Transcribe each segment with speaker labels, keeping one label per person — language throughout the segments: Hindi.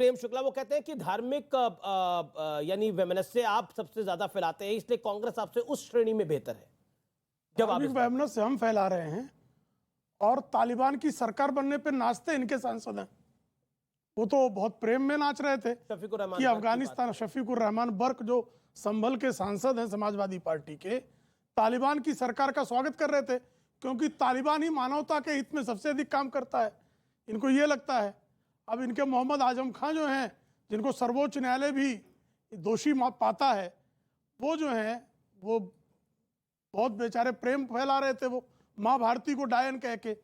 Speaker 1: प्रेम शुक्ला वो कहते हैं कि धार्मिक यानी वैमनस्य आप सबसे ज्यादा फैलाते हैं, इसलिए कांग्रेस आपसे उस श्रेणी में बेहतर है। जब आप
Speaker 2: वैमनस्य हम फैला रहे हैं और तालिबान की सरकार बनने पे नाचते इनके सांसद हैं। वो तो बहुत प्रेम में नाच रहे थे कि अफगानिस्तान, शफीकुर रहमान बर्क जो संभल के सांसद हैं समाजवादी पार्टी के, तालिबान की सरकार का स्वागत कर रहे थे, क्योंकि तालिबान ही मानवता के हित में सबसे अधिक काम करता है। इनको ये लगता है। अब इनके मोहम्मद आजम खान जो हैं, जिनको सर्वोच्च न्यायालय भी दोषी पाता है, वो जो हैं वो बहुत बेचारे प्रेम फैला रहे थे। वो माँ भारती को डायन कह के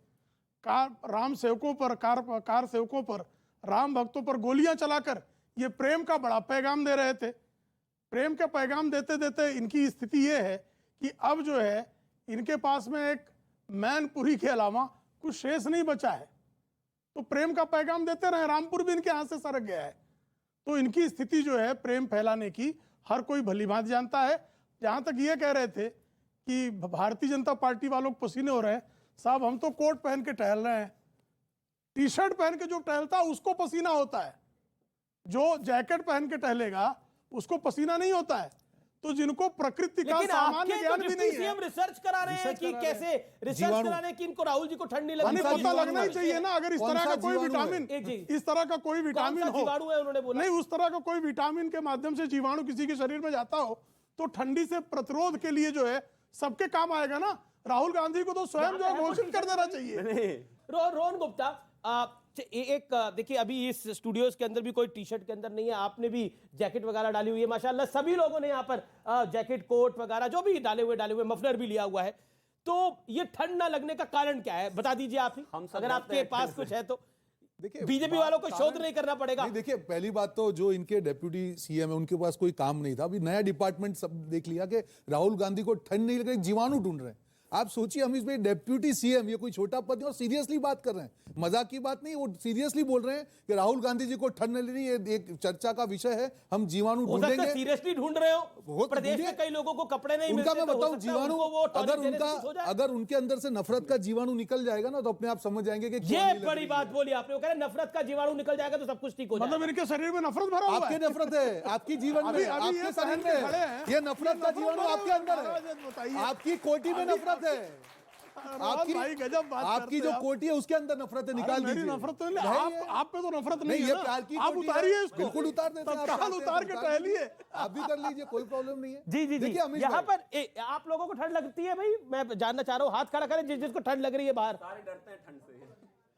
Speaker 2: कार सेवकों पर राम भक्तों पर गोलियां चलाकर ये प्रेम का बड़ा पैगाम दे रहे थे। प्रेम का पैगाम देते देते इनकी स्थिति ये है कि अब जो है इनके पास में एक मैनपुरी के अलावा कुछ शेष नहीं बचा है। तो प्रेम का पैगाम देते रहे, रामपुर भी इनके हाथ से सरक गया है। तो इनकी स्थिति जो है प्रेम फैलाने की हर कोई भली भांति जानता है। जहां तक ये कह रहे थे कि भारतीय जनता पार्टी वालों को पसीने हो रहे हैं, साहब हम तो कोट पहन के टहल रहे हैं, टी शर्ट पहन के जो टहलता है उसको पसीना होता है, जो जैकेट पहन के टहलेगा उसको पसीना नहीं होता है। तो जिनको प्रकृति का सामान्य ज्ञान भी नहीं है,
Speaker 1: हम रिसर्च करा रहे हैं कि कैसे रिसर्च करा रहे हैं कि इनको राहुल जी को ठंड नहीं लगती।
Speaker 2: पता लगना ही चाहिए ना। अगर इस तरह का कोई विटामिन, इस तरह का कोई विटामिन हो,
Speaker 1: उन्होंने बोला
Speaker 2: नहीं उस तरह का कोई विटामिन के माध्यम से जीवाणु किसी के शरीर में जाता हो तो ठंडी से प्रतिरोध के लिए जो है सबके काम आएगा ना। राहुल गांधी को तो स्वयं जो है घोषित कर देना चाहिए।
Speaker 1: रोहन गुप्ता, एक देखिए अभी इस स्टूडियोज के अंदर भी कोई टी शर्ट के अंदर नहीं है, आपने भी जैकेट वगैरह डाली हुई है माशाल्लाह, सभी लोगों ने यहाँ पर जैकेट कोट वगैरह जो भी डाले हुए मफलर भी लिया हुआ है। तो ये ठंड ना लगने का कारण क्या है, बता दीजिए आप ही, अगर आपके पास कुछ है तो। देखिए बीजेपी वालों को शोध नहीं करना पड़ेगा।
Speaker 3: देखिए पहली बात तो जो इनके डेप्यूटी सीएम है उनके पास कोई काम नहीं था। अभी नया डिपार्टमेंट सब देख लिया कि राहुल गांधी को ठंड नहीं लग रही, जीवाणु ढूंढ रहे हैं। आप सोचिए, हम इसमें डेप्यूटी सीएम, ये कोई छोटा पद नहीं, और सीरियसली बात कर रहे हैं, मजाक की बात नहीं, वो सीरियसली बोल रहे हैं कि राहुल गांधी जी को ठंड नहीं लग रही, ये एक चर्चा का विषय है, हम जीवाणु ढूंढेंगे।
Speaker 1: सीरियसली ढूंढ रहे हो, प्रदेश में कई लोगों को कपड़े नहीं मिलते,
Speaker 3: मैं बताऊं जीवाणु, अगर उनके अंदर से नफरत का जीवाणु निकल जाएगा ना तो अपने आप समझ जाएंगे कि
Speaker 1: ये बड़ी बात बोली आपने, वो कह रहे नफरत का जीवाणु निकल जाएगा तो सब कुछ ठीक हो जाएगा।
Speaker 2: मतलब इनके शरीर में नफरत भरा हुआ है।
Speaker 3: आपकी नफरत है, आपकी जीवन में, आपके शरीर में ये नफरत का जीवाणु आपके अंदर है, आपकी कोटी में नफरत है, आपकी
Speaker 2: भाई गजब बात
Speaker 3: आपकी जो कोटी है उसके अंदर नफरत है, निकाल दीजिए।
Speaker 2: नफरत तो नहीं, आप पे तो नफरत नहीं है,
Speaker 3: ये प्यार की
Speaker 2: आप उतारिए इसको,
Speaker 3: बिल्कुल उतार देते हैं,
Speaker 2: आप उतार के टहलिए,
Speaker 3: आप भी कर लीजिए, कोई प्रॉब्लम नहीं है।
Speaker 1: जी जी जी, यहाँ पर आप लोगों को ठंड लगती है भाई, मैं जानना चाह रहा हूँ, हाथ खड़ा करें जिसको ठंड लग रही है बाहर।
Speaker 4: सारे डरते हैं ठंड से,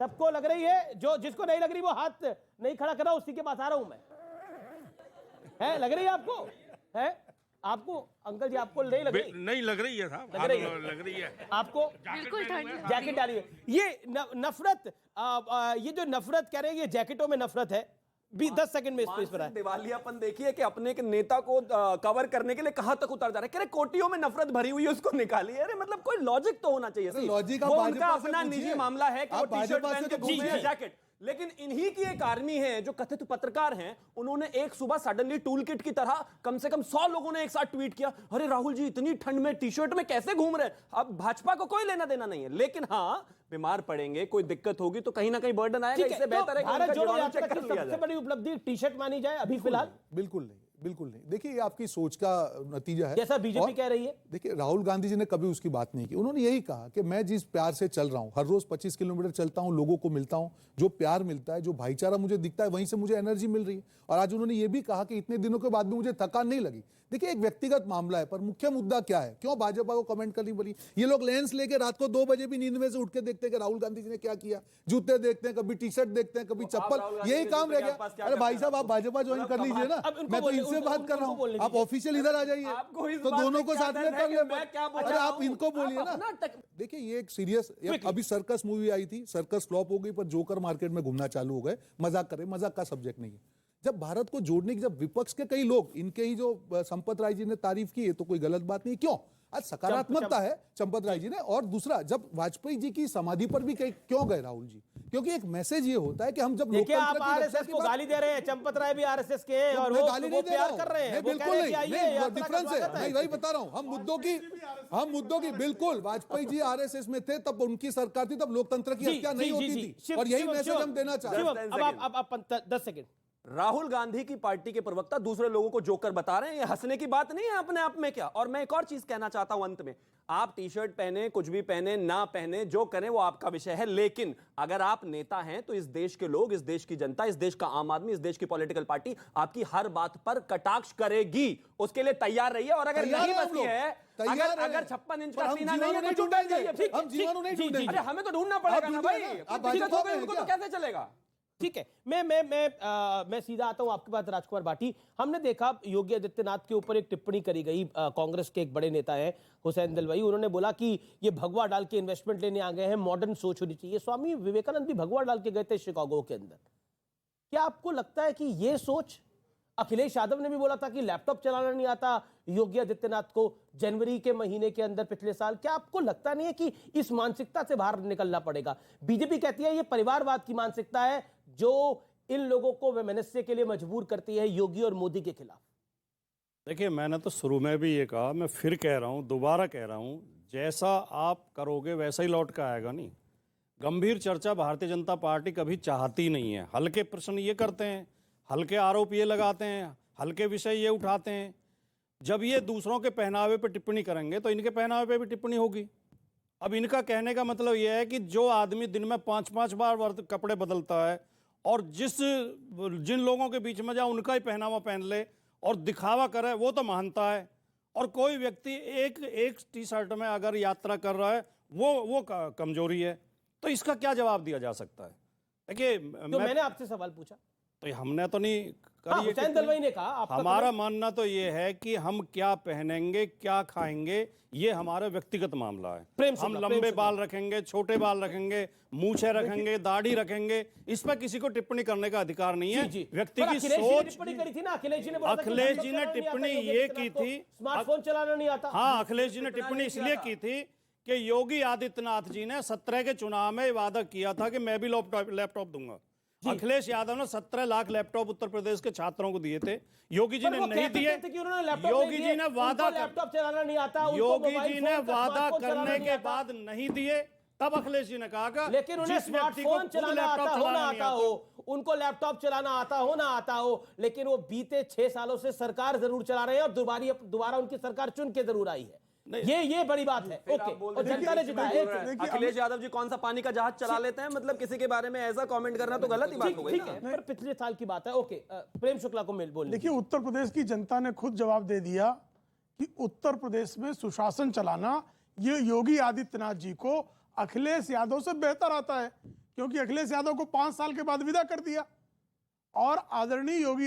Speaker 1: सबको लग रही है, जो जिसको नहीं लग रही वो हाथ नहीं खड़ा करा, उसी के पास आ रहा हूं मैं। है लग रही है आपको? है आपको अंकल जी, आपको नहीं लग रही?
Speaker 5: नहीं लग रही है साहब, लग रही है
Speaker 1: आपको?
Speaker 4: बिल्कुल ठंड।
Speaker 1: जैकेट डालिए। ये नफरत, ये जो नफरत कह रहे हैं, ये जैकेटों में नफरत है। 10 सेकंड में स्पेस पर है।
Speaker 4: दिवालियापन देखिए कि अपने के नेता को कवर करने के लिए कहां तक उतर जा रहे हैं। कह रहे कोटियों में नफरत भरी हुई है, उसको निकालिए। अरे मतलब कोई लॉजिक तो होना चाहिए।
Speaker 3: लॉजिक
Speaker 4: वो उनका अपना निजी मामला है कि वो टी शर्ट पहन के घूमे या जैकेट, लेकिन इन्हीं की एक आर्मी है जो कथित पत्रकार हैं, उन्होंने एक सुबह सडनली टूल किट की तरह कम से कम 100 लोगों ने एक साथ ट्वीट किया, अरे राहुल जी इतनी ठंड में टी शर्ट में कैसे घूम रहे हैं। अब भाजपा को कोई लेना देना नहीं है, लेकिन हाँ बीमार पड़ेंगे, कोई दिक्कत होगी तो कहीं ना कहीं बर्डन आएगा। इससे बेहतर है कि
Speaker 1: भारत जोड़ो यात्रा की सबसे बड़ी उपलब्धि टी शर्ट मानी जाए अभी फिलहाल?
Speaker 3: बिल्कुल नहीं, बिल्कुल नहीं। देखिए ये आपकी सोच का नतीजा है,
Speaker 1: जैसा बीजेपी कह रही है।
Speaker 3: देखिए राहुल गांधी जी ने कभी उसकी बात नहीं की। उन्होंने यही कहा कि मैं जिस प्यार से चल रहा हूं, हर रोज 25 किलोमीटर चलता हूं, लोगों को मिलता हूं, जो प्यार मिलता है, जो भाईचारा मुझे दिखता है, वहीं से मुझे एनर्जी मिल रही है। और आज उन्होंने ये भी कहा कि इतने दिनों के बाद भी मुझे थकान नहीं लगी। देखिए एक व्यक्तिगत मामला है, पर मुख्य मुद्दा क्या है, क्यों भाजपा को कमेंट करनी पड़ी? ये लोग लेंस लेके रात को 2 बजे भी नींद में से उठ के देखते हैं कि राहुल गांधी जी ने क्या किया, जूते देखते हैं, कभी टी शर्ट देखते हैं, कभी चप्पल, यही काम रह गया। अरे भाई साहब आप भाजपा ज्वाइन कर लीजिए ना, मैं तो इनसे बात कर रहा हूँ, आप ऑफिशियल इधर आ जाइए तो दोनों को साथ में कर ले। अरे आप इनको बोलिए ना। देखिए ये एक सीरियस, अभी सर्कस मूवी आई थी, सर्कस फ्लॉप हो गई, पर जोकर मार्केट में घूमना चालू हो गए। मजाक करें, मजाक का सब्जेक्ट नहीं है। जब भारत को जोड़ने की, जब विपक्ष के कई लोग, इनके ही जो संपत राय जी ने तारीफ की है, तो कोई गलत बात नहीं। क्यों? आज सकारात्मकता है चंपत राय जी ने। और दूसरा, जब वाजपेयी जी की समाधि पर भी क्यों गए राहुल जी? क्योंकि एक मैसेज ये होता है कि हम जब
Speaker 1: देखिए आप आरएसएस को गाली दे रहे हैं, चंपत राय भी आरएसएस के हैं और वो प्यार कर रहे हैं।
Speaker 3: बिल्कुल नहीं, डिफरेंस है। मैं वही बता रहा हूं, हम मुद्दों की बिल्कुल, वाजपेयी जी आरएसएस में थे, तब उनकी सरकार थी, तब लोकतंत्र की हत्या नहीं होती थी, और यही मैसेज हम देना चाहते हैं।
Speaker 1: अब 10 सेकंड
Speaker 4: राहुल गांधी की पार्टी के प्रवक्ता दूसरे लोगों को जोकर बता रहे हैं, ये हंसने की बात नहीं है अपने आप में क्या। और मैं एक और चीज कहना चाहता हूं अंत में, आप टी शर्ट पहने, कुछ भी पहने ना पहने, जो करें वो आपका विषय है, लेकिन अगर आप नेता हैं तो इस देश के लोग, इस देश की जनता, इस देश का आम आदमी, इस देश की पॉलिटिकल पार्टी आपकी हर बात पर कटाक्ष करेगी। उसके लिए तैयार रहिए। और अगर नहीं बची है, अगर 56 इंच का सीना नहीं है तो ढूंढ जाइए।
Speaker 3: हम जीवाणु नहीं ढूंढेंगे।
Speaker 4: अरे हमें तो ढूंढना पड़ेगा ना भाई, दिक्कत हो गई उनको तो कैसे चलेगा।
Speaker 1: ठीक है, मैं सीधा आता हूं आपके पास राजकुमार भाटी। हमने देखा योगी आदित्यनाथ के ऊपर एक टिप्पणी करी गई, कांग्रेस के एक बड़े नेता हैं हुसैन दलवाई, उन्होंने बोला कि ये भगवा डाल के इन्वेस्टमेंट लेने आ गए हैं, मॉडर्न सोच होनी चाहिए। स्वामी विवेकानंद भी भगवा डाल के गए थे शिकागो के अंदर। क्या आपको लगता है कि ये सोच, अखिलेश यादव ने भी बोला था कि लैपटॉप चलाना नहीं आता योगी आदित्यनाथ को जनवरी के महीने के अंदर पिछले साल, क्या आपको लगता नहीं है कि इस मानसिकता से बाहर निकलना पड़ेगा? बीजेपी कहती है ये परिवारवाद की मानसिकता है जो इन लोगों को वैमनस्य के लिए मजबूर करती है योगी और मोदी के खिलाफ।
Speaker 6: देखिए, मैंने तो शुरू में भी ये कहा, मैं फिर कह रहा हूँ, दोबारा कह रहा हूँ, जैसा आप करोगे वैसा ही लौट कर आएगा। नहीं, गंभीर चर्चा भारतीय जनता पार्टी कभी चाहती नहीं है। हल्के प्रश्न ये करते हैं, हल्के आरोप ये लगाते हैं, हल्के विषय ये उठाते हैं। जब ये दूसरों के पहनावे पे टिप्पणी करेंगे तो इनके पहनावे पे भी टिप्पणी होगी। अब इनका कहने का मतलब यह है कि जो आदमी दिन में 5-5 बार कपड़े बदलता है और जिन लोगों के बीच में जाए उनका ही पहनावा पहन ले और दिखावा करे, वो तो महानता है। और कोई व्यक्ति एक टी शर्ट में अगर यात्रा कर रहा है, वो कमजोरी है। तो इसका क्या जवाब दिया जा सकता है? देखिए,
Speaker 1: तो मैंने आपसे सवाल पूछा
Speaker 6: तो हमने तो नहीं
Speaker 1: हाँ, हुसैन दलवाई ने कहा,
Speaker 6: हमारा मानना तो ये है कि हम क्या पहनेंगे, क्या खाएंगे, ये हमारा व्यक्तिगत मामला है। हम लंबे बाल रखेंगे, छोटे बाल रखेंगे, मूछें रखेंगे, दाढ़ी रखेंगे, इस पर किसी को टिप्पणी करने का अधिकार नहीं है। व्यक्ति की सोच,
Speaker 1: टिप्पणी करी थी ना अखिलेश जी ने,
Speaker 6: अखिलेश जी ने टिप्पणी ये की थी,
Speaker 1: स्मार्टफोन चलाना नहीं आता।
Speaker 6: हाँ, अखिलेश जी ने टिप्पणी इसलिए की थी कि योगी आदित्यनाथ जी ने 17 के चुनाव में वादा किया था कि मैं भी लैपटॉप दूंगा। अखिलेश यादव ने 17 लाख लैपटॉप उत्तर प्रदेश के छात्रों को दिए थे, योगी जी ने नहीं दिए। योगी जी ने वादा,
Speaker 1: लैपटॉप चलाना नहीं आता,
Speaker 6: योगी जी ने वादा करने के बाद नहीं दिए, तब अखिलेश जी ने कहा,
Speaker 1: लेकिन उन्हें स्मार्टफोन चलाना आता हो ना आता हो, उनको लैपटॉप चलाना आता हो ना आता हो, लेकिन वो बीते 6 सालों से सरकार जरूर चला रहे हैं और दोबारा उनकी सरकार चुन के जरूर आई है। ये बड़ी बात है। ओके, और जनता ने जिताया।
Speaker 4: अखिलेश यादव जी कौन सा पानी का जहाज चला लेते हैं, मतलब किसी के बारे में ऐसा कमेंट करना तो गलत ही बात हो गई।
Speaker 1: ठीक है, पर पिछले साल की बात है। ओके, प्रेम शुक्ला को मिल बोल।
Speaker 2: देखिए, उत्तर प्रदेश की जनता ने खुद जवाब दे दिया कि उत्तर प्रदेश में सुशासन चलाना ये योगी आदित्यनाथ जी को अखिलेश यादव से बेहतर आता है, क्योंकि अखिलेश यादव को 5 साल के बाद विदा कर दिया और आदरणीय योगी